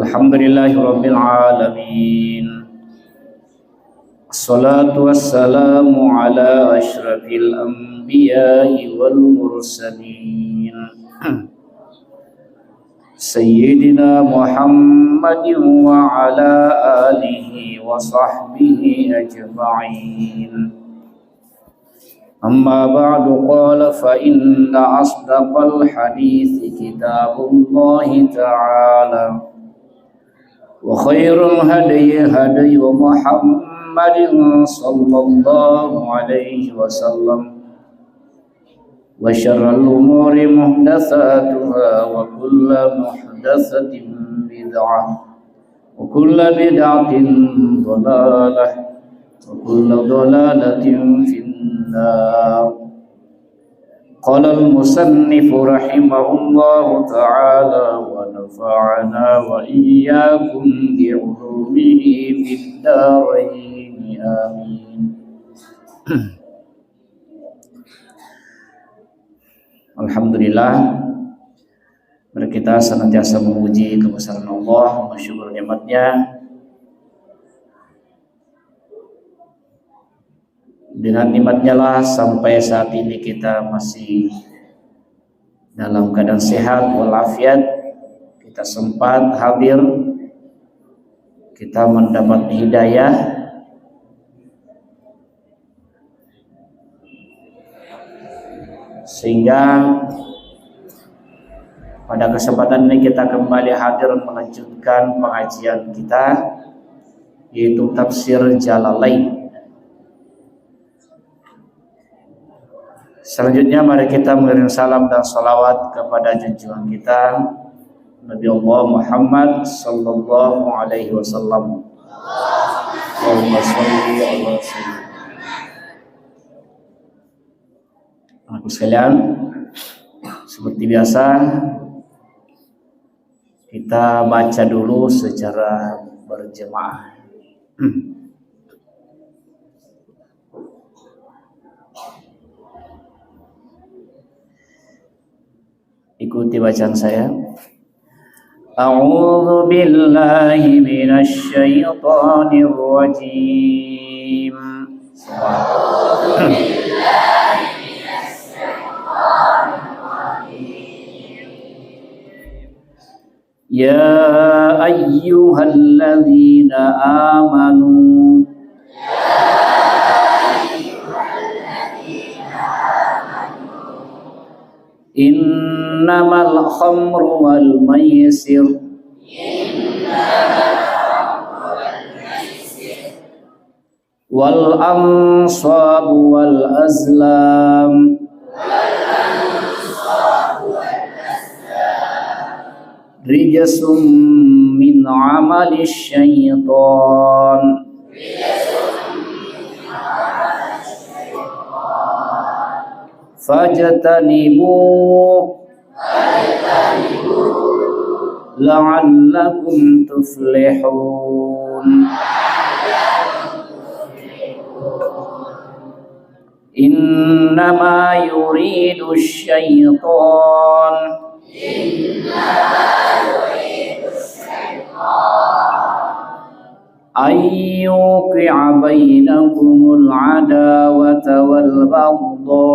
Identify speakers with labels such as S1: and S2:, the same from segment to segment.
S1: Alhamdulillahi Rabbil Alamin. Assalatu wassalamu ala ashrafil anbiya'i wal mursalin Sayyidina Muhammadin wa ala alihi wa sahbihi ajma'in. Amma ba'du, qala fa inna asdaqal hadithi kitabullahi ta'ala wa khairul hadi hadi Muhammadin sallallahu alaihi wasallam wa syarrul umuri muhdatsatuha wa kullu muhdatsatin bid'ah wa kullu bid'atin dhalalah wa kullu dhalalatin finnar. Qala al-musannif rahimahullahu ta'ala wa nafa'ana wa iyyakum bi'ulumihi fid dharain amin. Alhamdulillah, mari kita senantiasa memuji kebesaran Allah, bersyukur nikmatnya. Dengan nikmatnya lah sampai saat ini kita masih dalam keadaan sehat walafiat. Kita sempat hadir, kita mendapat hidayah, sehingga pada kesempatan ini kita kembali hadir melanjutkan pengajian kita, yaitu tafsir Jalalain. Selanjutnya mari kita mengirim salam dan salawat kepada junjungan kita Nabi Allah Muhammad sallallahu alaihi wasallam. Allahumma shalli ala sayyidina. Anak sekalian, seperti biasa kita baca dulu secara berjemaah. Ikuti bacaan saya. A'udzu billahi minasy syaithanir rajim. A'udzu billahi minasy syaithanir rajim. Ya ayyuhalladzina amanu innamal khamru wal maisir wal ansabu wal azlam rijsum min amali syaitan fajtanibu la'allakum tuflihun. Innama yuridu syaitan ayyuqi'a bainakumul adawata wal baghdha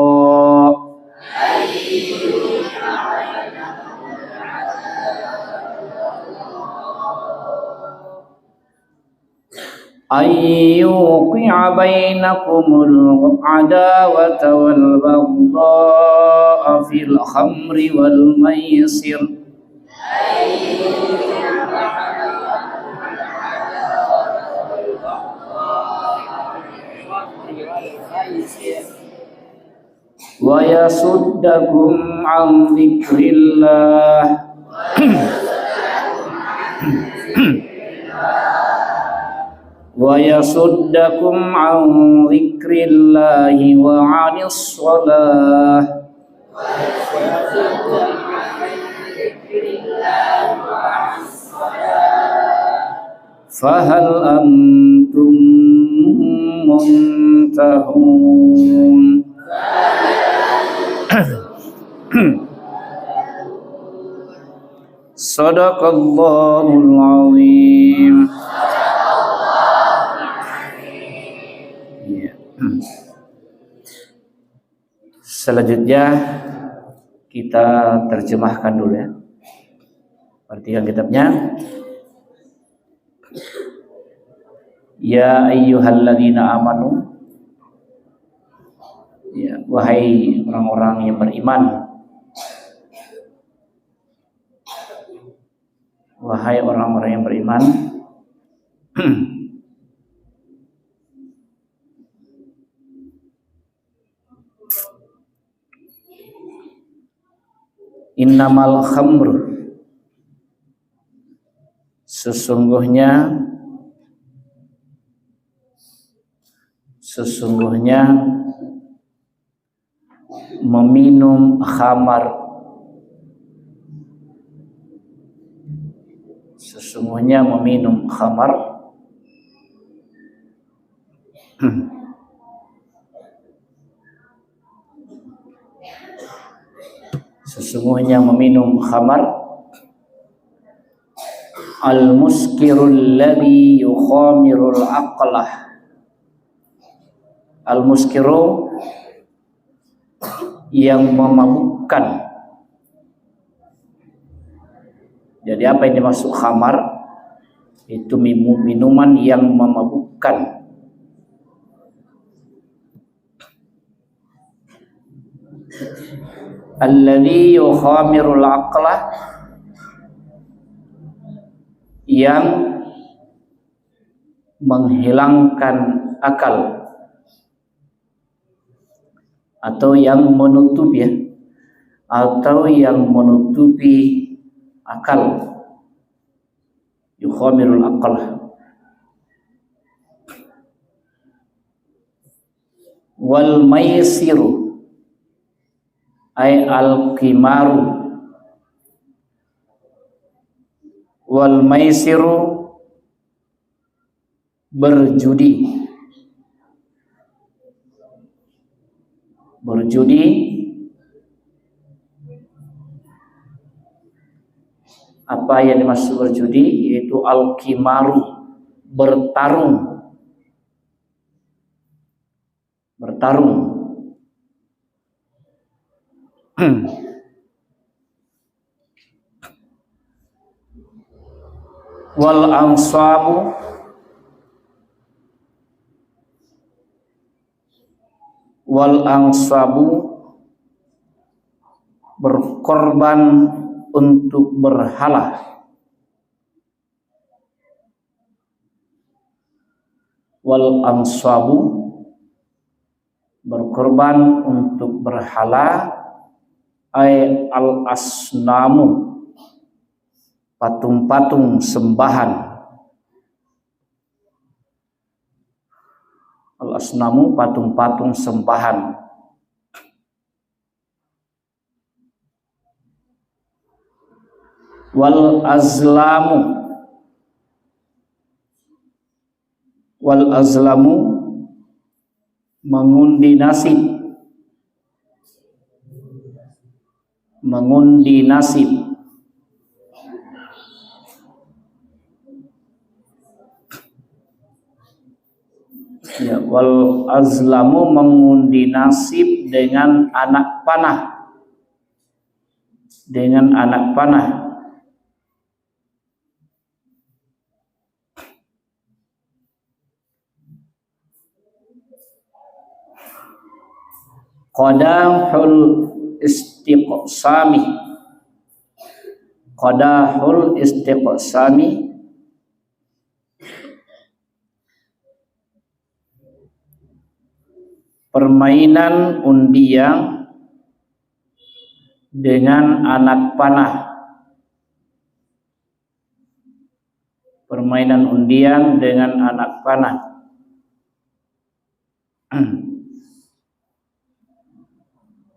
S1: ayyuqi'a bainakumul adawata wal baghdha fil khamri wal maisir wa yasuddakum an dzikrillah wa yasuddakum an dzikrillahi wa 'anis shalah fahal antum muntahun. Sadaqallahul azim. Ya. Selanjutnya kita terjemahkan dulu ya. Perhatikan kitabnya. Ya ayyuhalladzina amanu, ya, wahai orang-orang yang beriman, wahai orang-orang yang beriman, innamal khamr, sesungguhnya meminum khamar, sesungguhnya meminum khamar sesungguhnya meminum khamar al-muskirul ladzi yukhamirul aqlah. Al-muskiru yang memabukkan. Jadi apa yang dimaksud khamar? Itu minuman yang memabukkan. Alladzi yukhamirul aqlah, yang menghilangkan akal atau yang menutupi ya, atau yang menutupi akal. Yukhamirul aqlah. Wal maisiru ay al-qimaru. Wal maisiru berjudi. Berjudi apa yang dimaksud berjudi? Yaitu al-qimaru, bertarung. Bertarung. Wal ansabu berkorban untuk berhala. Wal ansabu berkorban untuk berhala, ay al asnamu, patung-patung sembahan. Al asnamu, patung-patung sembahan. Wal azlamu mengundi nasib. Ya, wal azlamu mengundi nasib dengan anak panah. Qadahul istiqsami permainan undian dengan anak panah. Permainan undian dengan anak panah.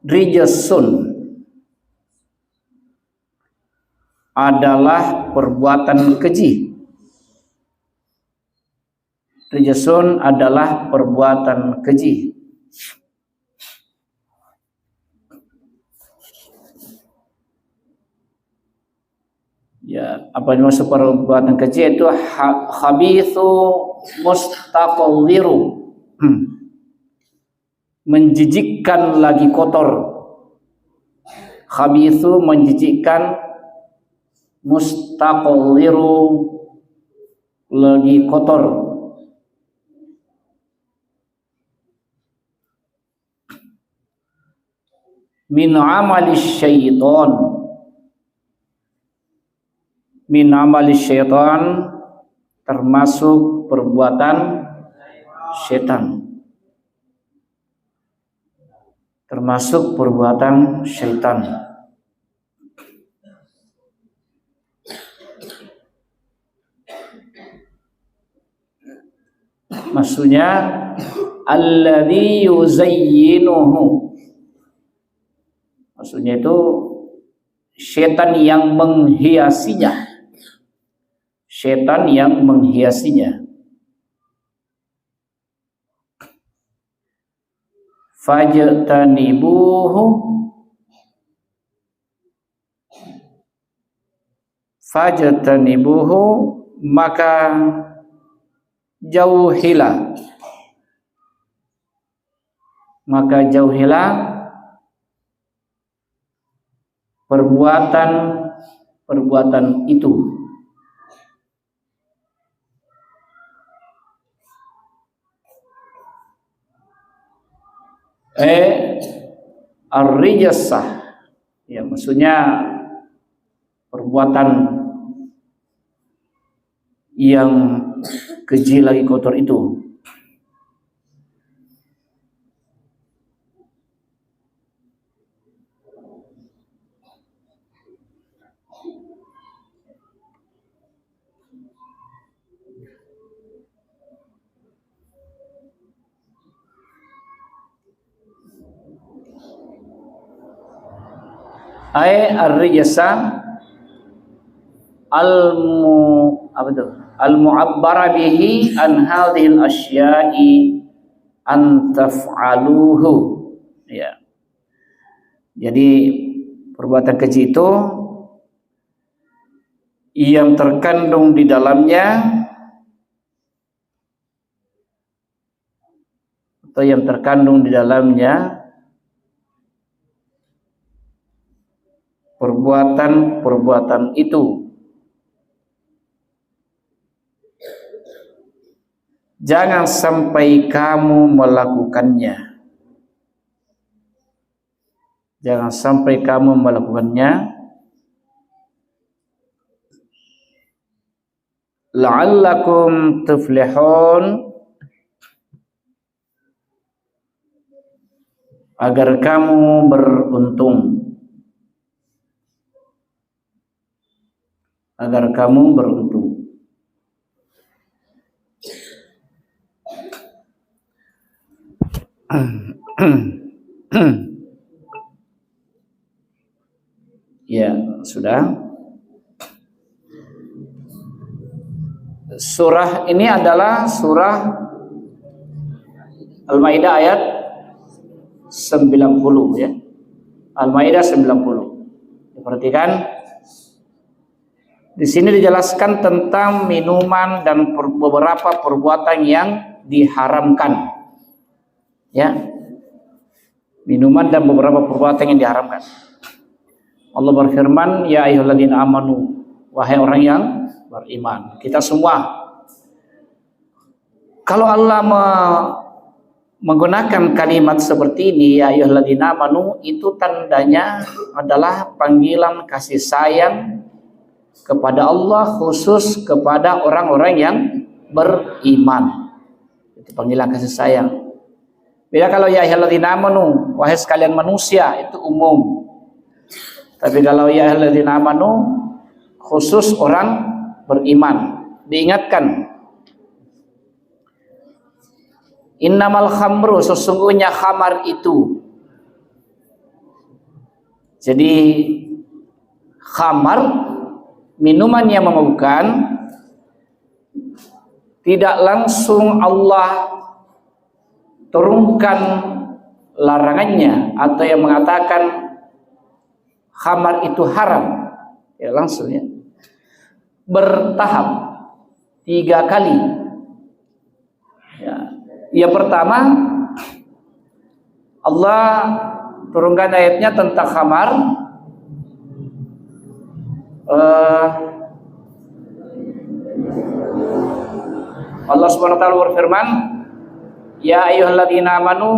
S1: Rijasun adalah perbuatan keji. Rijasun adalah perbuatan keji. Ya, apa yang maksud perbuatan keji itu khabithu mustaqalliru, menjijikkan lagi kotor. Khabithu menjijikkan, mustaqalliru lagi kotor. Min amali syaitan, min amali syaitan, termasuk perbuatan syaitan, termasuk perbuatan syaitan. Maksudnya alladzi yuzayyinuhu, maksudnya itu setan yang menghiasinya, setan yang menghiasinya. Fajtanibuhu, fajtanibuhu, maka jauhilah, maka jauhilah perbuatan itu. Ar-rijasah, ya maksudnya perbuatan yang keji lagi kotor itu. Ar-rijasa al-mu'abbara bihi an hadhil asya'i an taf'aluhu, ya. Jadi perbuatan keji itu yang terkandung di dalamnya, atau yang terkandung di dalamnya perbuatan itu. Jangan sampai kamu melakukannya. Jangan sampai kamu melakukannya. La'allakum tuflihun, agar kamu beruntung. Agar kamu beruntung. Ya, sudah. Surah ini adalah surah Al-Maidah ayat 90, ya. Al-Maidah 90. Perhatikan. Di sini dijelaskan tentang minuman dan beberapa perbuatan yang diharamkan. Ya. Minuman dan beberapa perbuatan yang diharamkan. Allah berfirman, ya ayyuhalladzina amanu, wahai orang yang beriman. Kita semua, kalau Allah menggunakan kalimat seperti ini, ya ayyuhalladzina amanu, itu tandanya adalah panggilan kasih sayang kepada Allah, khusus kepada orang-orang yang beriman. Itu panggilan kasih sayang. Beda kalau ya ayyuhalladzina amanu, wahai sekalian manusia, itu umum. Tapi kalau ya ayyuhalladzina amanu, khusus orang beriman. Diingatkan, innamal khamru, sesungguhnya khamar itu. Jadi khamar, minuman yang memabukkan, tidak langsung Allah turunkan larangannya atau yang mengatakan khamar itu haram, ya langsung, ya. bertahap 3 kali. Ya. Yang pertama, Allah turunkan ayatnya tentang khamar. Allah Subhanahu wa taala berfirman, "Ya ayyuhalladzina amanu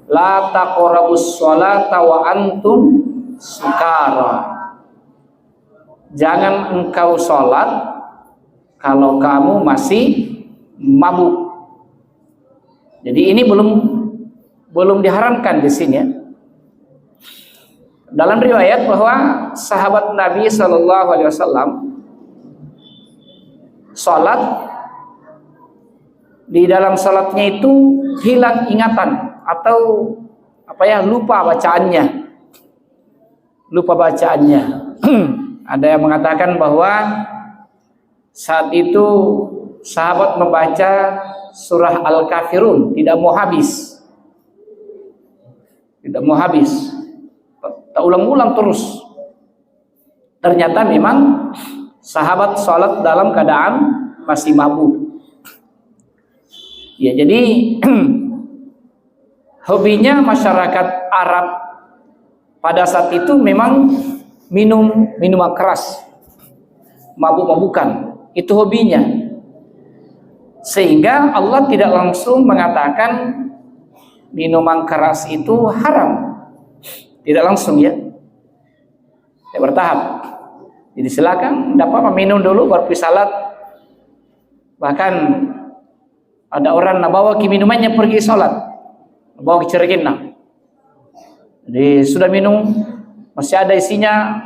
S1: la taqrabus sholata wa antum sukara." Jangan engkau sholat kalau kamu masih mabuk. Jadi ini belum diharamkan di sini ya. Dalam riwayat bahwa sahabat Nabi Shallallahu Alaihi Wasallam sholat, di dalam sholatnya itu hilang ingatan atau lupa bacaannya. Ada yang mengatakan bahwa saat itu sahabat membaca surah Al-Kafirun tidak mau habis, tak ulang-ulang terus. Ternyata memang sahabat sholat dalam keadaan masih mabuk. Ya, jadi hobinya masyarakat Arab pada saat itu memang minuman keras, mabuk-mabukan, itu hobinya. Sehingga Allah tidak langsung mengatakan minuman keras itu haram, tidak langsung ya, bertahap. Jadi silakan dapat minum dulu baru salat. Bahkan ada orang nak bawa ke minumannya pergi sholat, bawa ke cergina. Jadi sudah minum, masih ada isinya,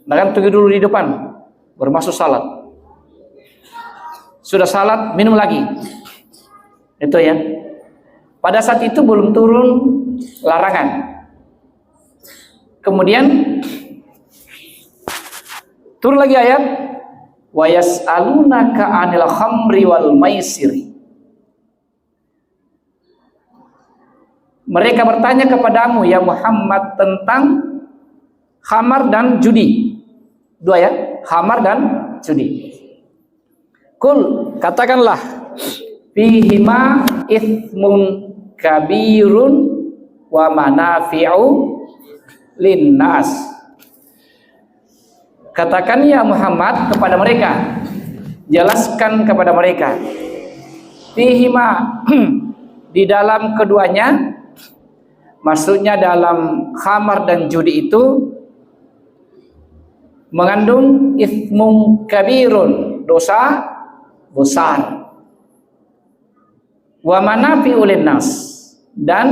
S1: bahkan tunggu dulu di depan, baru masuk salat. Sudah salat, minum lagi. Itu ya. Pada saat itu belum turun larangan. Kemudian turun lagi ayat, wa yas'alunaka 'anil khamri wal maisiri. Mereka bertanya kepadamu ya Muhammad tentang khamar dan judi. 2 ya, khamar dan judi. Kul, katakanlah, fihima ithmun kabirun wa manafi'u linnas. Katakan ya Muhammad kepada mereka, jelaskan kepada mereka, fihima di dalam keduanya, maksudnya dalam khamar dan judi itu mengandung ithmun kabirun, dosa besar, wa manafi'u linnas, dan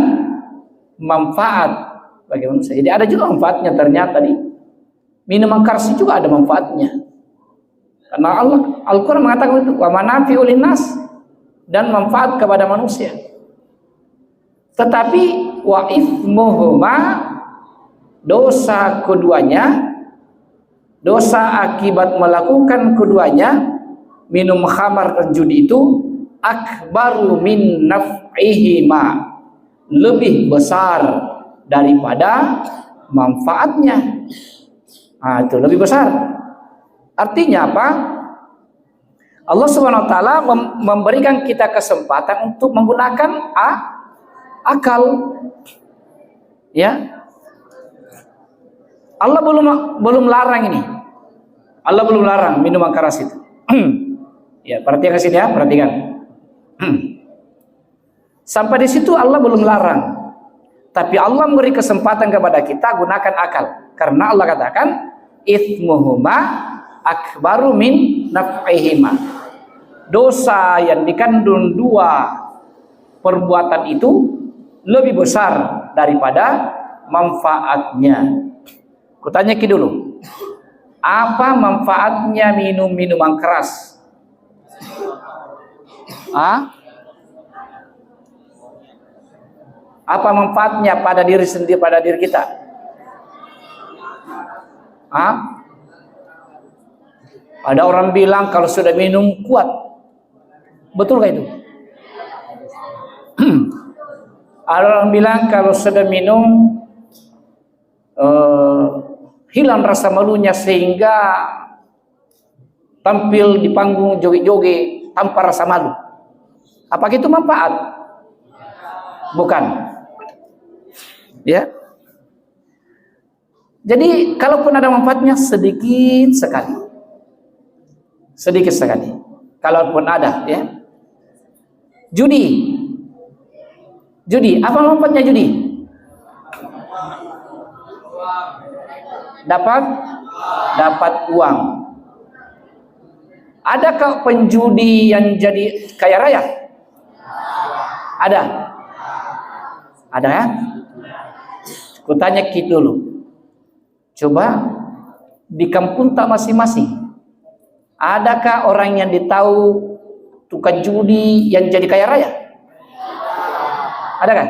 S1: manfaat bagi manusia. Jadi ada juga manfaatnya ternyata di minuman keras juga ada manfaatnya. Karena Al-Quran mengatakan itu wa manafi'u linnas, dan manfaat kepada manusia. Tetapi wa ithmuhuma, dosa keduanya, dosa akibat melakukan keduanya, minum khamar dan judi itu, akbaru min naf'ihima, lebih besar daripada manfaatnya. Nah, itu lebih besar. Artinya apa? Allah Subhanahu wa taala memberikan kita kesempatan untuk menggunakan akal. Ya. Allah belum larang ini. Allah belum larang minuman keras itu. Ya, perhatikan sini ya, perhatikan. Sampai di situ Allah belum larang. Tapi Allah memberi kesempatan kepada kita gunakan akal. Karena Allah katakan itsmuhuma akbaru min naf'ihima. Dosa yang dikandung 2 perbuatan itu lebih besar daripada manfaatnya. Kutanya dulu, apa manfaatnya minum minuman keras? Apa manfaatnya pada diri sendiri, pada diri kita? Ada orang bilang kalau sudah minum kuat. Betul gak itu? Ada orang bilang kalau sudah minum hilang rasa malunya sehingga tampil di panggung joget-joget tanpa rasa malu. Apakah itu manfaat? Bukan. Ya. Jadi kalaupun ada manfaatnya sedikit sekali. Sedikit sekali. Kalaupun ada, ya. Judi. Judi, apa manfaatnya judi? Dapat uang. Adakah penjudi yang jadi kaya raya? Ada. Ada ya? Kutanya kita dulu. Coba di kampung tak masing-masing, adakah orang yang ditahu tukang judi yang jadi kaya raya? Ada kan?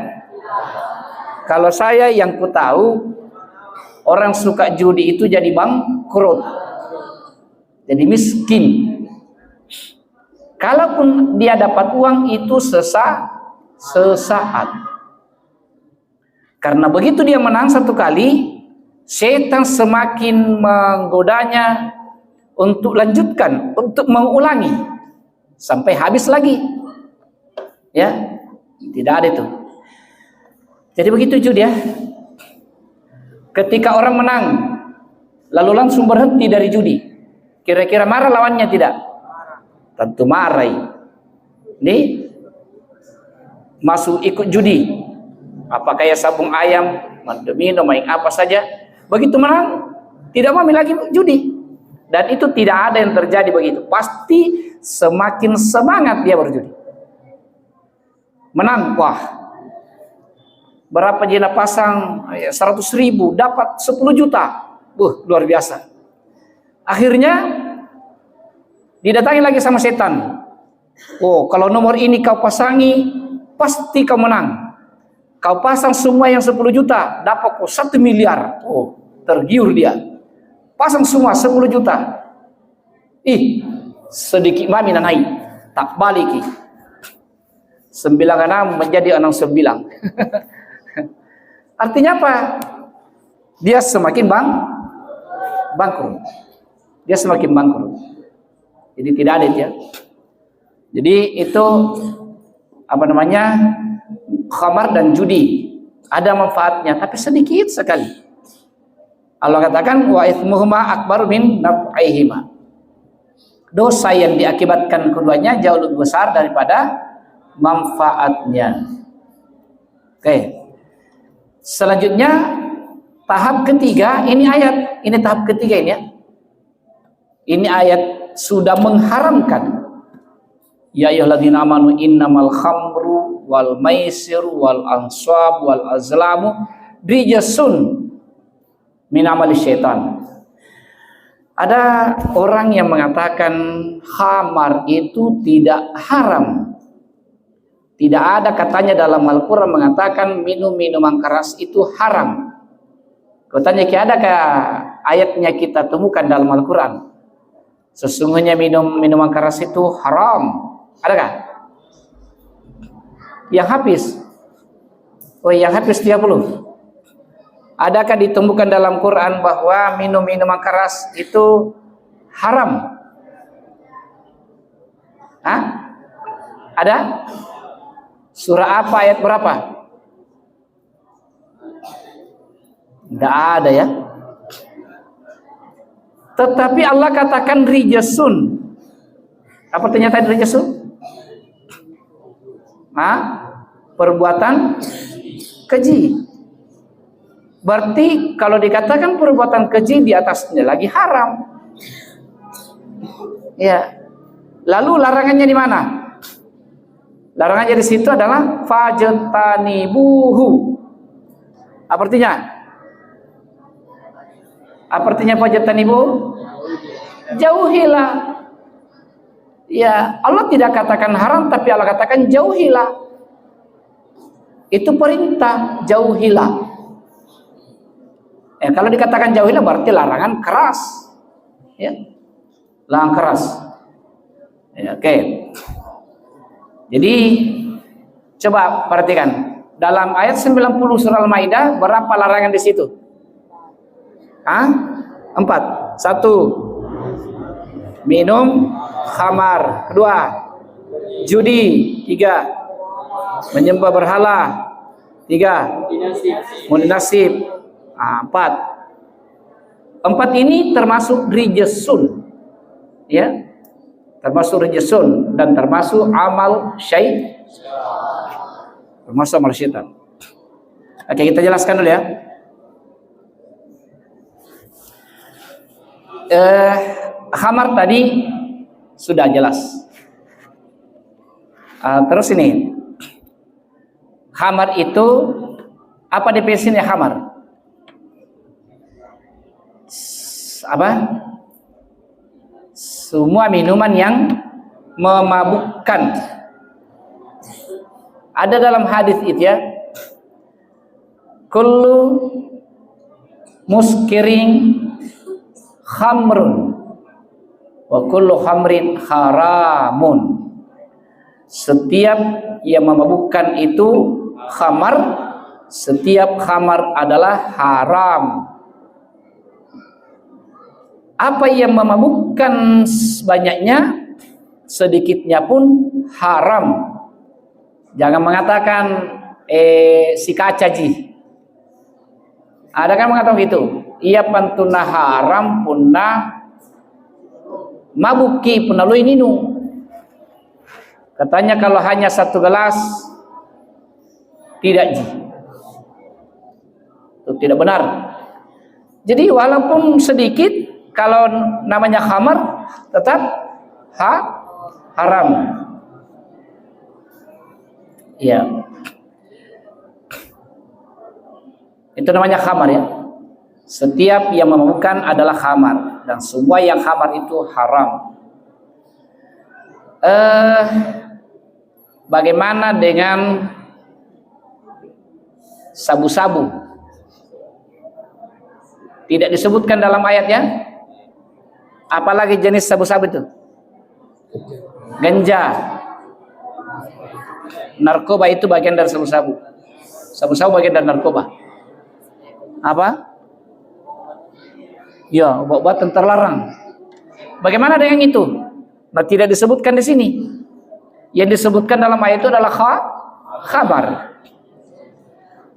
S1: Kalau saya yang ku tahu, orang suka judi itu jadi bangkrut, jadi miskin. Kalaupun dia dapat uang itu sesaat. Karena begitu dia menang satu kali, setan semakin menggodanya untuk lanjutkan, untuk mengulangi sampai habis lagi. Ya, tidak ada itu. Jadi begitu judi ya. Ketika orang menang, lalu langsung berhenti dari judi, kira-kira marah lawannya tidak? Tentu marah. Ini masuk ikut judi. Apa kayak sabung ayam, minum, main apa saja. Begitu menang, tidak mau lagi judi. Dan itu tidak ada yang terjadi begitu. Pasti semakin semangat dia berjudi. Menang, wah. Berapa jina pasang? 100.000, dapat 10 juta. Luar biasa. Akhirnya didatangi lagi sama setan. Oh, kalau nomor ini kau pasangi, pasti kau menang. Kau pasang semua yang 10 juta, dapat kau 1 miliar. Oh, tergiur dia. Pasang semua 10 juta. Sedikit mami naik, tak balik. 96 menjadi 69. Artinya apa? Dia semakin bangkrut. Dia semakin bangkrut. Jadi tidak ada ya. Jadi itu apa namanya? Khamar dan judi ada manfaatnya tapi sedikit sekali. Allah katakan wa itsmuhuma akbar min naf'ihima. Dosa yang diakibatkan keduanya jauh lebih besar daripada manfaatnya. Oke. Selanjutnya tahap ketiga, ini ayat, ini tahap ketiga ini ya. Ini ayat sudah mengharamkan. Ya ayyuhalladzina amanu innamal khamru wal maisir wal ansab wal azlamu rijsun min amali syaitan. Ada orang yang mengatakan khamar itu tidak haram. Tidak ada katanya dalam Al-Quran mengatakan minum-minuman keras itu haram. Katanya adakah ayatnya kita temukan dalam Al-Quran? Sesungguhnya minuman keras itu haram. Adakah? Yang habis. Oh, yang habis 30. Adakah ditemukan dalam Quran bahwa minum-minuman keras itu haram? Hah? Ada? Surah apa, ayat berapa? Tidak ada ya. Tetapi Allah katakan rijasun. Apa artinya tadi rijasun? Perbuatan keji. Berarti kalau dikatakan perbuatan keji di atasnya lagi haram. Ya. Lalu larangannya di mana? Larangannya di situ adalah fajtanibuhu. Apa artinya? Apa artinya fajtanibuhu? Jauhilah. Ya, Allah tidak katakan haram tapi Allah katakan jauhilah. Itu perintah, jauhilah. Kalau dikatakan jauhilah berarti larangan keras. Ya. Larangan keras. Ya, oke. Jadi coba perhatikan. Dalam ayat 90 surah Al-Maidah berapa larangan di situ? 4. 1. minum khamar. Kedua, judi. Tiga, menyembah berhala. Tiga, munasib. Empat. Empat ini termasuk rijesun, ya, termasuk rijesun dan termasuk amal termasuk amal syaitan. Oke, kita jelaskan dulu ya. Khamar tadi sudah jelas. Terus ini, khamar itu apa definisinya khamar? Apa? Semua minuman yang memabukkan. Ada dalam hadis itu ya, kullu muskirin khamrun wa kullu khamrin haramun. Setiap yang memabukkan itu khamar, setiap khamar adalah haram. Apa yang memabukkan banyaknya, sedikitnya pun haram. Jangan mengatakan si kacaji. Ada kan mengatakan gitu. Ia pantuna haram punna mabuki punna lu ini nu. Katanya kalau hanya satu gelas tidak ji. Itu tidak benar. Jadi walaupun sedikit, kalau namanya khamar tetap haram. Ya. Itu namanya khamar ya. Setiap yang memabukkan adalah khamar dan semua yang khamar itu haram. Bagaimana dengan sabu-sabu? Tidak disebutkan dalam ayatnya. Apalagi jenis sabu-sabu itu? Ganja. Narkoba itu bagian dari sabu-sabu. Sabu-sabu bagian dari narkoba. Apa? Ya, obat-obatan terlarang. Bagaimana dengan itu? Nah, tidak disebutkan di sini. Yang disebutkan dalam ayat itu adalah khabar.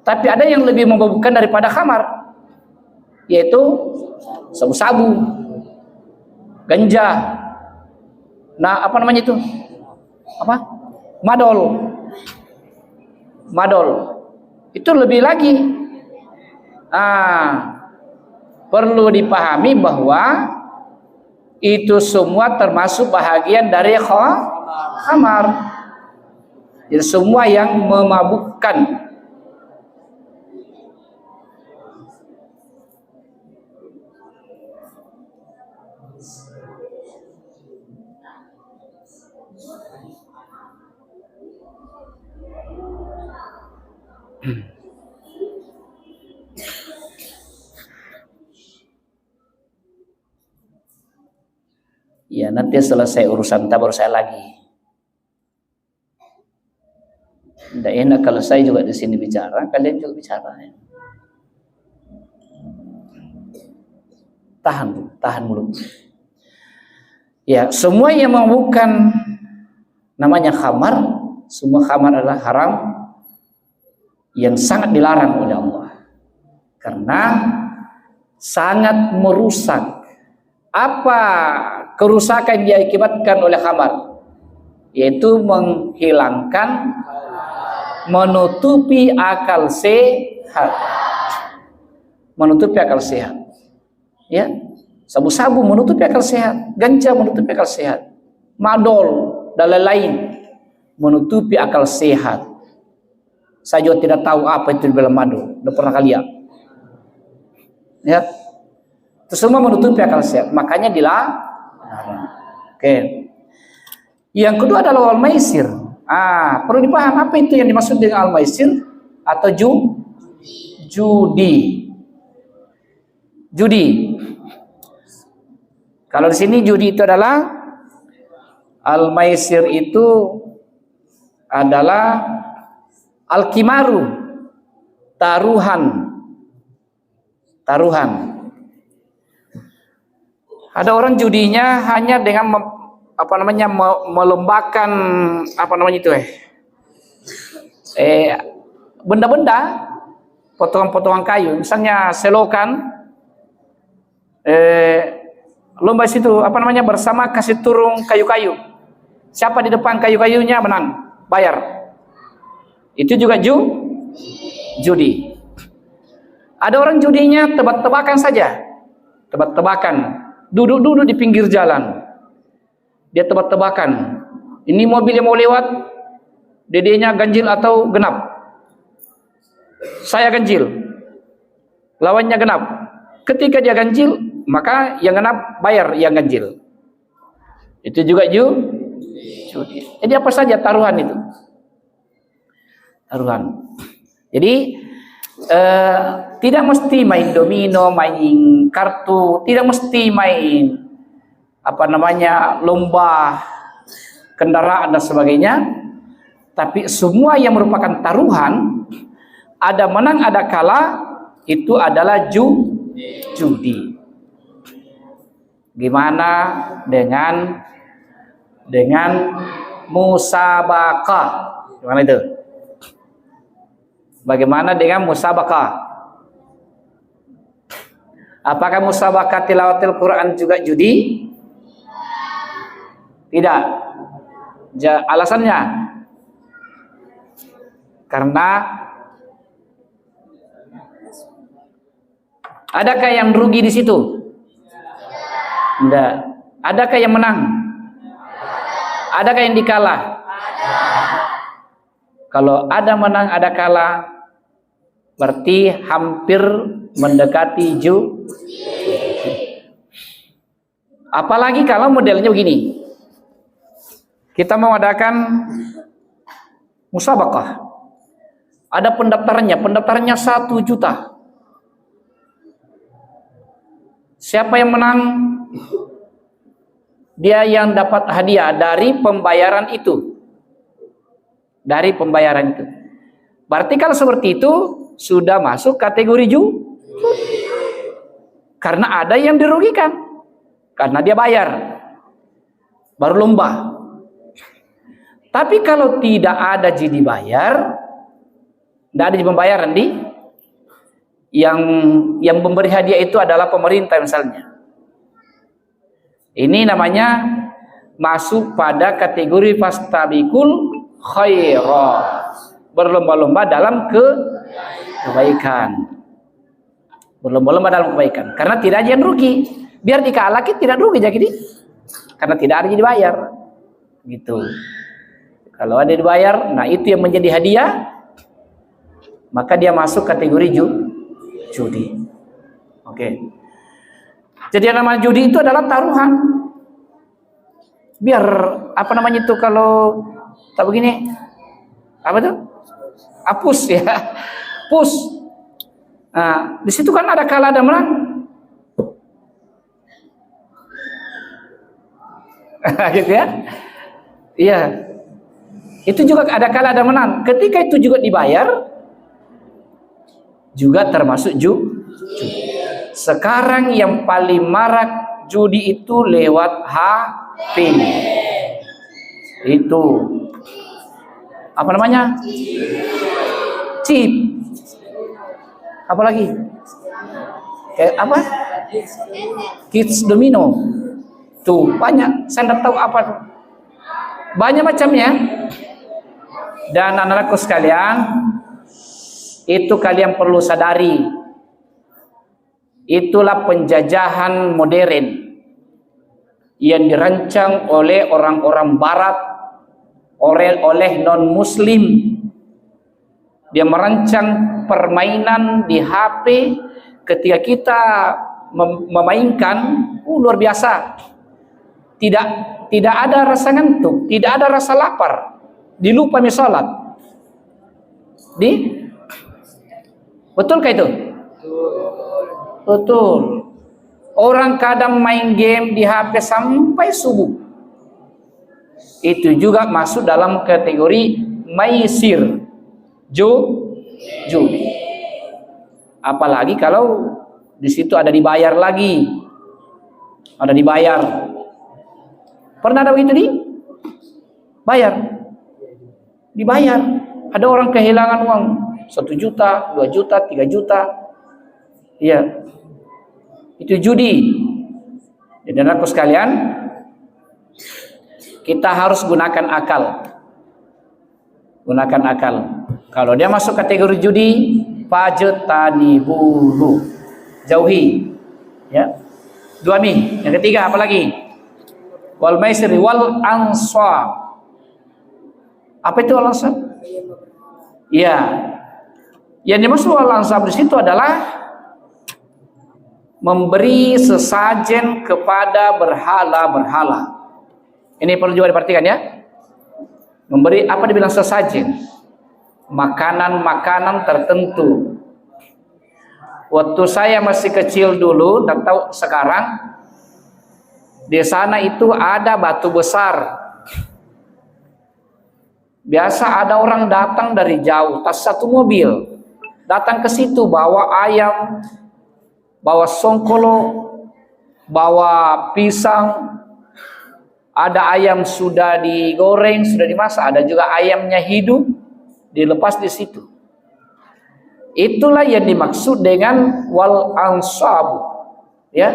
S1: Tapi ada yang lebih memabukkan daripada khamar, yaitu sabu-sabu, ganja. Nah, apa namanya itu? Apa? Madol. Itu lebih lagi. Perlu dipahami bahwa itu semua termasuk bahagian dari khamar. Jadi semua yang memabukkan. Ya, nanti selesai urusan kita baru saya lagi. Tidak enak kalau saya juga di sini bicara, kalian juga bicara. Ya. Tahan mulut. Ya, semua yang memabukkan namanya khamar, semua khamar adalah haram yang sangat dilarang oleh Allah. Karena sangat merusak. Apa kerusakan yang diakibatkan oleh khamar? Yaitu menghilangkan, menutupi akal sehat. Menutupi akal sehat. Ya, sabu-sabu menutupi akal sehat, ganja menutupi akal sehat, madol dan lain-lain menutupi akal sehat. Saya juga tidak tahu apa itu dalam madol, tidak pernah kalian. Ya, itu semua menutupi akal sehat, makanya dilarang. Oke. Yang kedua adalah al-maisir. Perlu dipaham apa itu yang dimaksud dengan al-maisir atau judi. Kalau di sini judi itu adalah al-maisir itu adalah al-kimaru, taruhan.
S2: Ada orang judinya hanya dengan melombakan benda-benda, potongan-potongan kayu, misalnya selokan, lomba situ bersama kasih turun kayu-kayu. Siapa di depan kayu-kayunya menang, bayar. Itu juga judi. Ada orang judinya tebak-tebakan saja, duduk-duduk di pinggir jalan, dia tebak-tebakan, ini mobil yang mau lewat, dedenya ganjil atau genap. Saya ganjil, lawannya genap. Ketika dia ganjil, maka yang genap bayar yang ganjil. Itu juga judi. Jadi apa saja taruhan itu. Taruhan. Jadi tidak mesti main domino, main kartu, tidak mesti main lomba kendaraan dan sebagainya. Tapi semua yang merupakan taruhan, ada menang ada kalah, itu adalah judi. Gimana dengan musabaqah? Gimana itu? Bagaimana dengan musabaqah? Apakah musabaqah tilawatil Quran juga judi? Tidak. Alasannya karena adakah yang rugi di situ? Tidak. Adakah yang menang? Adakah yang dikalah? Kalau ada menang ada kalah, berarti hampir mendekati judi. Apalagi kalau modelnya begini, kita mau adakan musabaqah, ada pendaftarannya 1 juta. Siapa yang menang, dia yang dapat hadiah dari pembayaran itu. Berarti kalau seperti itu sudah masuk kategori judi. Karena ada yang dirugikan, karena dia bayar baru lomba. Tapi kalau tidak ada judi bayar, tidak ada pembayaran yang memberi hadiah itu adalah pemerintah misalnya. Ini namanya masuk pada kategori fastabiqul khairat, berlomba-lomba dalam kebaikan. Berlomba-lomba dalam kebaikan, karena tidak ada yang rugi. Biar dikalah kita tidak rugi jadi, karena tidak ada yang dibayar. Gitu. Kalau ada dibayar, nah itu yang menjadi hadiah, maka dia masuk kategori judi. Oke. Jadi yang namanya judi itu adalah taruhan. Biar kalau tak begini, hapus ya, pus. Nah, di situ kan ada kalah ada menang. Gitu ya. Iya. Itu juga ada kalah ada menang. Ketika itu juga dibayar, juga termasuk judi. Sekarang yang paling marak judi itu lewat HP. Itu chip. Apalagi kids domino. Tuh banyak, saya tidak tahu apa tuh. Banyak macamnya. Dan anak-anakku sekalian, itu kalian perlu sadari, itulah penjajahan modern yang dirancang oleh orang-orang barat, oleh non-muslim. Dia merancang permainan di HP. Ketika kita memainkan, luar biasa. Tidak ada rasa ngantuk, tidak ada rasa lapar, dilupa sholat. Betulkah itu? Betul. Orang kadang main game di HP sampai subuh. Itu juga masuk dalam kategori maisir, judi. Apalagi kalau di situ ada dibayar lagi. ada dibayar. Pernah ada begitu bayar? Dibayar. Ada orang kehilangan uang 1 juta, 2 juta, 3 juta. Iya. Itu judi. Jadi anakku sekalian, kita harus gunakan akal. Gunakan akal. Kalau dia masuk kategori judi, fajtanibuhu. Jauhi. Ya. 2 nih. Yang ketiga apa lagi? Wal maisri wal ansab. Apa itu al ansab? Iya. Yang dimaksud al ansab di situ adalah memberi sesajen kepada berhala-berhala. Ini perlu juga diperhatikan ya. Memberi apa dibilang sesajen? Makanan-makanan tertentu. Waktu saya masih kecil dulu, dan tahu sekarang, di sana itu ada batu besar. Biasa ada orang datang dari jauh, tas 1 mobil, datang ke situ bawa ayam, bawa songkolo, bawa pisang. Ada ayam sudah digoreng, sudah dimasak, ada juga ayamnya hidup, dilepas di situ. Itulah yang dimaksud dengan wal ansab, ya,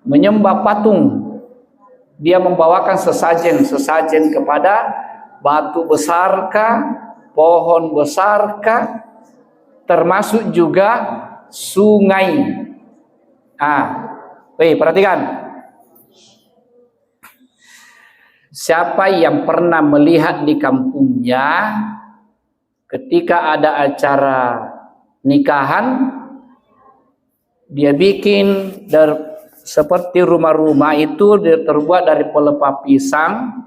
S2: menyembah patung. Dia membawakan sesajen kepada batu besarkah, pohon besarkah, termasuk juga sungai. Perhatikan. Siapa yang pernah melihat di kampungnya ketika ada acara nikahan, dia bikin seperti rumah-rumah itu terbuat dari pelepah pisang,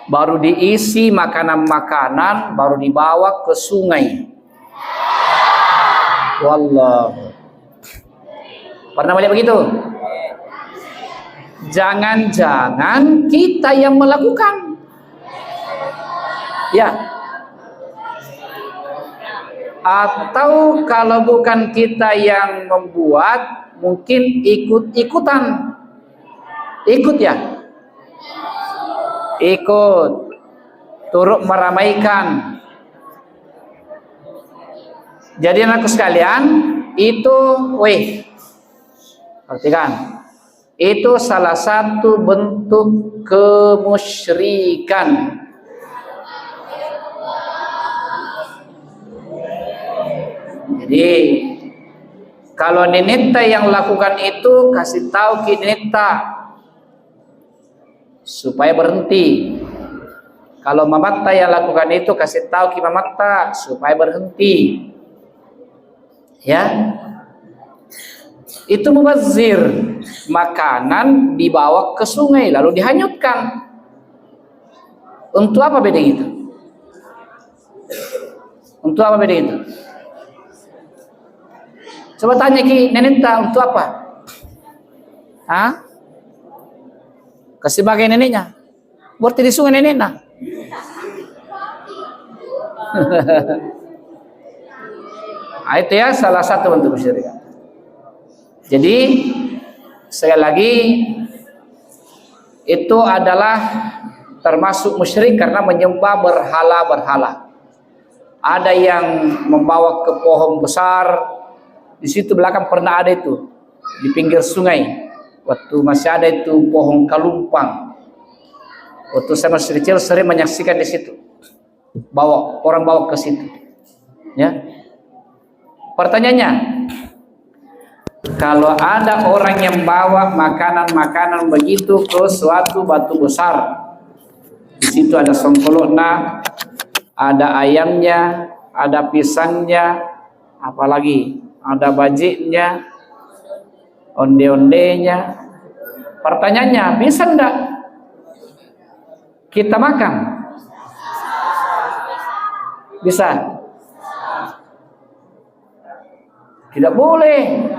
S2: baru diisi makanan-makanan, baru dibawa ke sungai. Wallah. Pernah melihat begitu? Jangan-jangan kita yang melakukan. Ya. Atau kalau bukan kita yang membuat, mungkin ikut-ikutan. Ikut ya? Ikut. Turut meramaikan. Jadi anakku sekalian, itu perhatikan. Itu salah satu bentuk kemusyrikan. Jadi kalau Ninita yang lakukan itu, kasih tahu ke Ninita supaya berhenti. Kalau Mamatta yang lakukan itu, kasih tahu ke Mamatta supaya berhenti. Ya. Itu mubazir, makanan dibawa ke sungai lalu dihanyutkan. Untuk apa beda itu? Untuk apa beda itu? Coba tanya ki neneknya, untuk apa? Kasih bagai neneknya. Berarti di sungai neneknya. Itu ya salah satu bentuk kesyirikan. Jadi sekali lagi itu adalah termasuk musyrik karena menyembah berhala-berhala. Ada yang membawa ke pohon besar, di situ belakang pernah ada itu di pinggir sungai. Waktu masih ada itu pohon kalumpang. Waktu saya masih kecil sering menyaksikan di situ. Orang bawa ke situ. Ya. Pertanyaannya, kalau ada orang yang bawa makanan-makanan begitu ke suatu batu besar, di situ ada songkolokna, ada ayamnya, ada pisangnya, apalagi ada bajiknya, onde-ondenya. Pertanyaannya, bisa enggak kita makan? Bisa? Tidak boleh.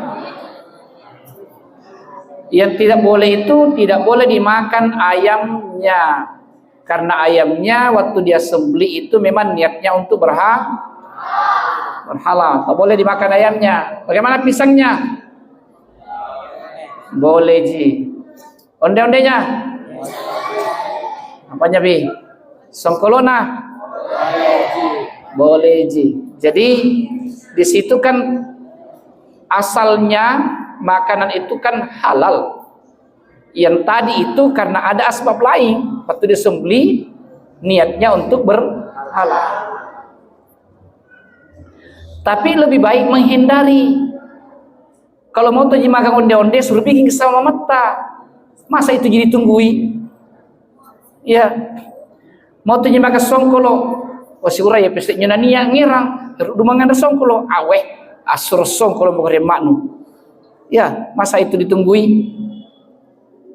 S2: Yang tidak boleh itu tidak boleh dimakan ayamnya, karena ayamnya waktu dia sembelih itu memang niatnya untuk berhala. Tak boleh dimakan ayamnya. Bagaimana pisangnya? Boleh ji. Onde-ondenya? Apanya bi? Songkolona? Boleh ji. Jadi di situ kan asalnya makanan itu kan halal. Yang tadi itu karena ada asbab lain, waktu disembeli niatnya untuk berhalal. Tapi lebih baik menghindari. Kalau mau tuh makan onde-onde suruh bikin sama mata. Masa itu jadi tunggui? Ya. Mau tuh makan songkolo. Oh si uraya pestiknya nania ngirang. Dumangan ada songkolo. Aweh asur songkolo mau maknu. Ya, masa itu ditunggui?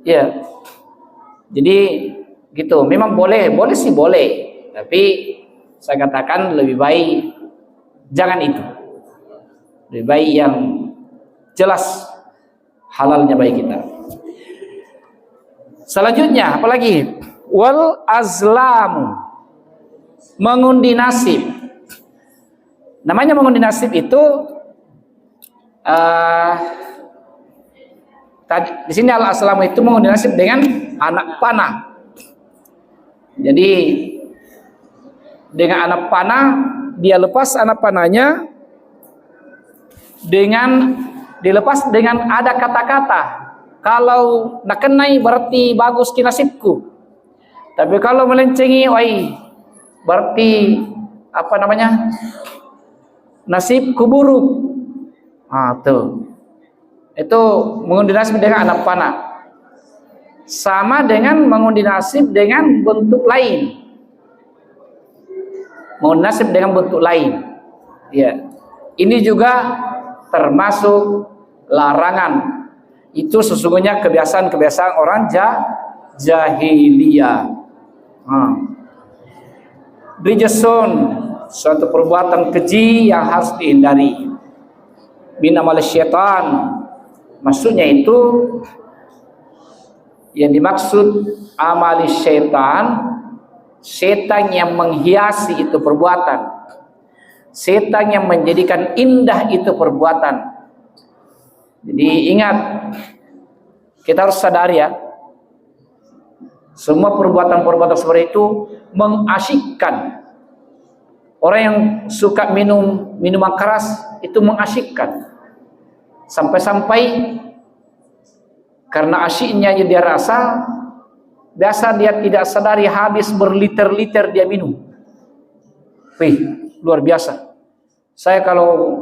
S2: Ya. Jadi gitu. Memang boleh sih boleh. Tapi saya katakan lebih baik jangan itu. Lebih baik yang jelas halalnya bagi kita. Selanjutnya apalagi? Wal azlamu, mengundi nasib. Namanya mengundi nasib itu tadi di sini al azlamu itu mengundi nasib dengan anak panah. Jadi dengan anak panah dia lepas anak panahnya dengan dilepas dengan ada kata-kata, kalau nak kenai berarti bagus ki nasibku, tapi kalau melencengi oi berarti apa namanya nasibku buruk. Tuh itu mengundi nasib dengan anak panah, sama dengan mengundi nasib dengan bentuk lain, mengundi nasib dengan bentuk lain. Ya, ini juga termasuk larangan. Itu sesungguhnya kebiasaan-kebiasaan orang jahiliyah. Rijasun, suatu perbuatan keji yang harus dihindari. Min amal syaitan, maksudnya itu yang dimaksud amal syaitan, setan yang menghiasi itu perbuatan. Setan yang menjadikan indah itu perbuatan. Jadi ingat, kita harus sadar ya, semua perbuatan-perbuatan seperti itu mengasyikkan. Orang yang suka minum minuman keras itu mengasyikkan. Sampai-sampai karena asyiknya dia rasa, biasa dia tidak sadari habis berliter-liter dia minum. Wih, luar biasa. Saya kalau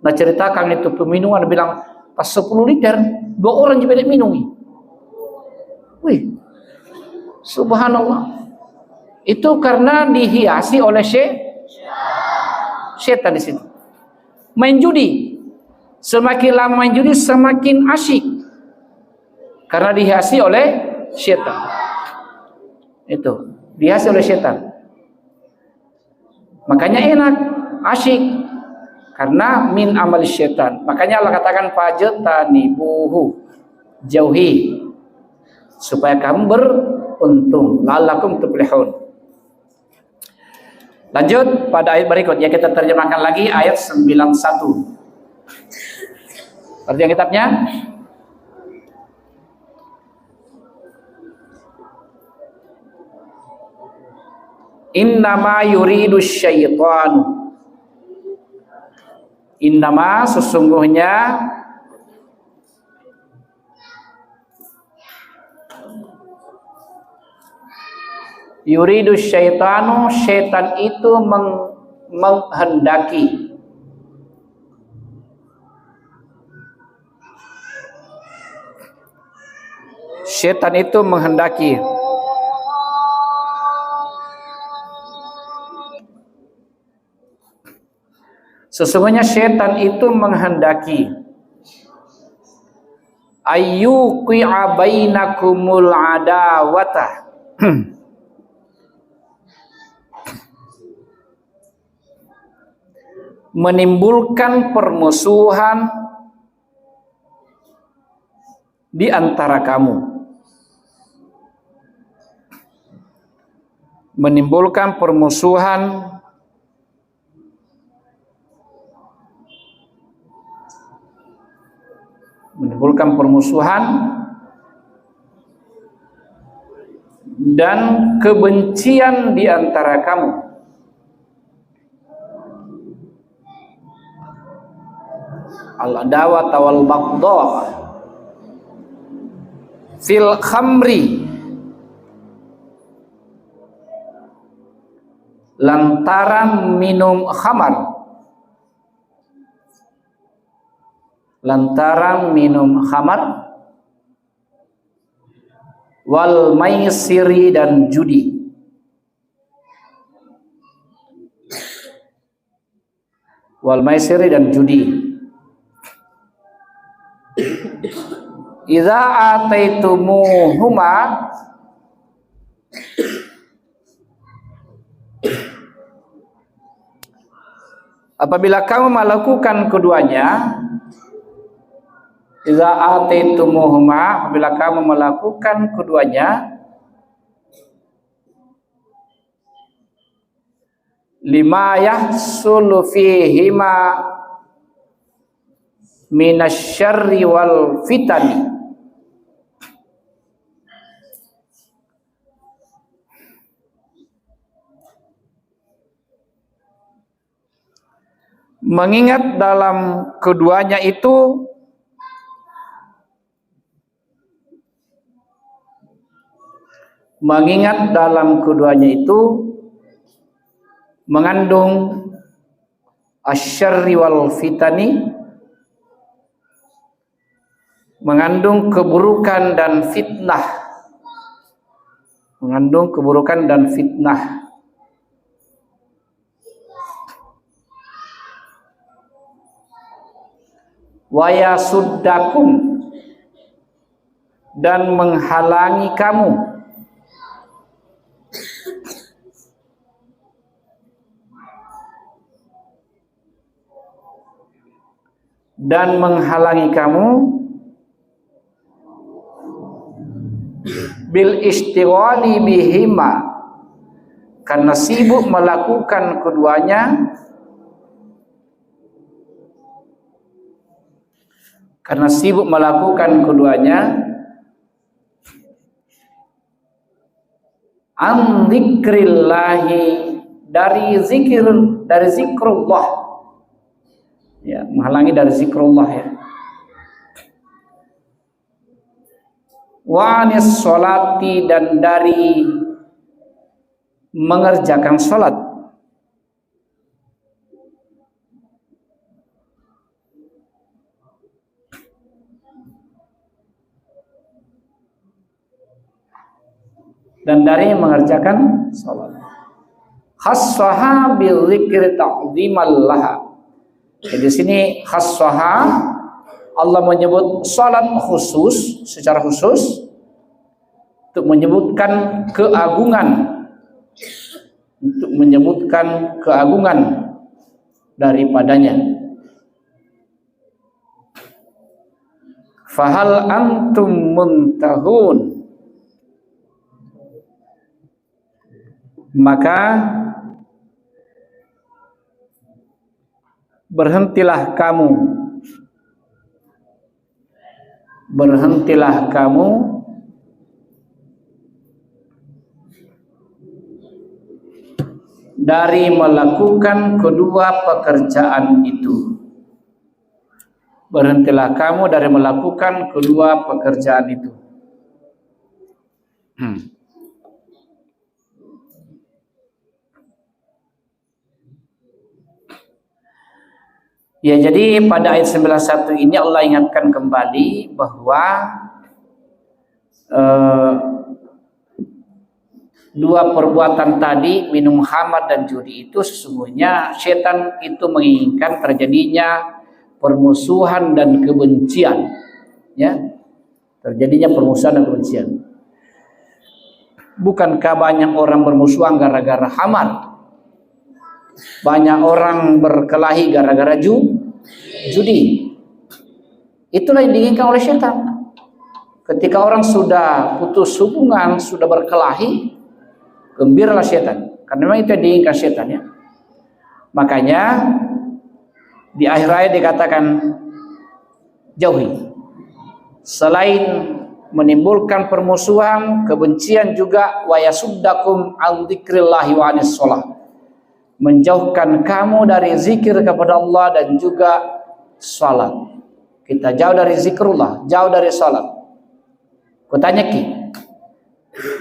S2: nak ceritakan itu peminuman bilang pas 10 liter 2 orang juga minum. Wih, subhanallah. Itu karena dihiasi oleh setan di situ. Main judi, semakin lama main judi semakin asyik karena dihiasi oleh setan. Itu dihiasi oleh setan. Makanya enak, asyik, karena min amal syaitan. Makanya Allah katakan fajtanibuhu, jauhi supaya kamu beruntung, la'allakum tuflihun. Lanjut pada ayat berikutnya, kita terjemahkan lagi ayat 91. Artinya kitabnya, innama yuridu syaitanu, innama sesungguhnya yuridu syaitanu, syaitan itu menghendaki, syaitan itu menghendaki sesungguhnya syaitan itu menghendaki ayyuqi'a bainakumul adawata, menimbulkan permusuhan di antara kamu, menimbulkan permusuhan menimbulkan permusuhan dan kebencian di antara kamu. Al-adawah wal baghdha fil khamri, lantaran minum khamar, lantaran minum khamar, wal maisiri, dan judi. Wal maisiri dan judi. Idza ataitumuhuma, apabila kamu melakukan keduanya, idza ataitumuhuma, apabila kamu melakukan keduanya, lima yahsulu fihima minasyarri wal fitani, mengingat dalam keduanya itu mengandung asyarri wal fitani, mengandung keburukan dan fitnah, mengandung keburukan dan fitnah. Wa yasuddakum, dan menghalangi kamu, dan menghalangi kamu bil istighali bihima, karena sibuk melakukan keduanya, an dzikrillahi, dari zikrullah, ya, menghalangi dari zikrullah, ya. Wa anis sholati, dan dari mengerjakan sholat. Dan dari mengerjakan sholat. Khassaha bil dzikri ta'dhimal laha. Di sini khassaha, Allah menyebut salat khusus, secara khusus untuk menyebutkan keagungan, daripadanya. Fahal antum muntahun, maka berhentilah kamu dari melakukan kedua pekerjaan itu. Berhentilah kamu dari melakukan kedua pekerjaan itu. Ya, jadi pada ayat 91 ini Allah ingatkan kembali bahwa dua perbuatan tadi, minum khamar dan judi, itu sesungguhnya setan itu menginginkan terjadinya permusuhan dan kebencian, ya, terjadinya permusuhan dan kebencian. Bukankah banyak orang bermusuhan gara-gara khamar? Banyak orang berkelahi gara-gara judi. Itulah yang diinginkan oleh setan. Ketika orang sudah putus hubungan, sudah berkelahi, gembiralah setan. Karena memang itu yang diinginkan setan, ya. Makanya di akhir ayat dikatakan jauhi. selain menimbulkan permusuhan, kebencian juga wa yasuddakum an dzikrillahi wa anis shalah, menjauhkan kamu dari zikir kepada Allah dan juga salat. Kita jauh dari zikrullah, jauh dari salat. Kutanya Ki,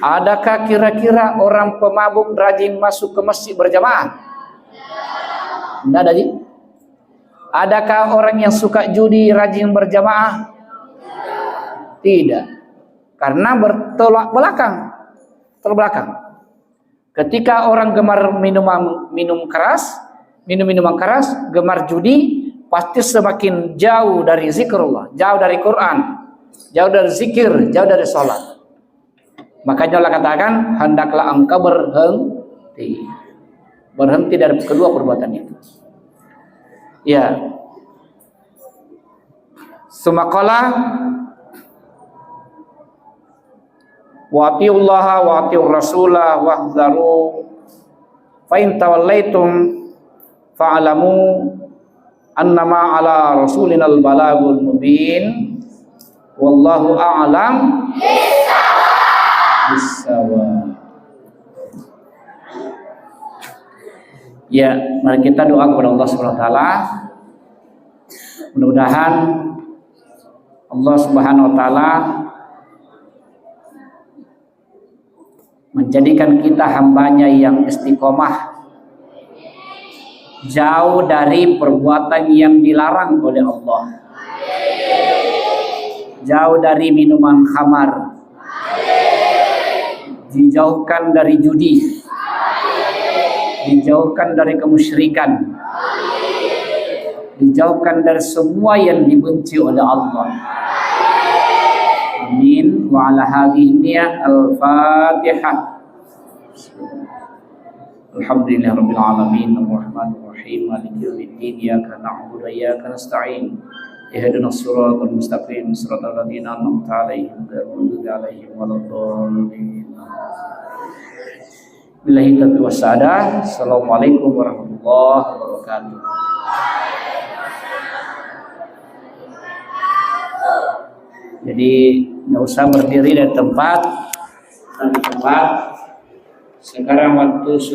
S2: adakah kira-kira orang pemabuk rajin masuk ke masjid berjamaah? Tidak ada, Ji. Adakah orang yang suka judi rajin berjamaah? Tidak. Karena bertolak belakang, terbelakang. Ketika orang gemar minuman keras, minuman keras, gemar judi, pasti semakin jauh dari zikrullah, jauh dari Quran, jauh dari zikir, jauh dari sholat. Makanya Allah katakan, hendaklah engkau berhenti dari kedua perbuatan itu. Ya. Sumakala wa atiullaha wa atiur rasulah wahdharu fa in tawallaitum fa'lamu annama ala rasulinal balagul mubin wallahu a'lam bissawab. Ya, mari kita doa kepada Allah Subhanahu wa taala. Mudah-mudahan Allah Subhanahu wa taala menjadikan kita hambanya yang istiqomah, jauh dari perbuatan yang dilarang oleh Allah, jauh dari minuman khamar, dijauhkan dari judi, dijauhkan dari kemusyrikan, dijauhkan dari semua yang dibenci oleh Allah. Amin. Wa ala hadhihi niyyah al-Fatihah. Alhamdulillahirabbil alamin arrahmanir rahim maliki yaumiddin iyyaka na'budu wa iyyaka nasta'in ihdinas siratal mustaqim siratal ladzina an'amta 'alaihim ghairil maghdubi 'alaihim waladdallin. Billahi taufiq wassadah. Assalamualaikum warahmatullahi wabarakatuh. Jadi nggak usah berdiri dari tempat. Sekarang waktu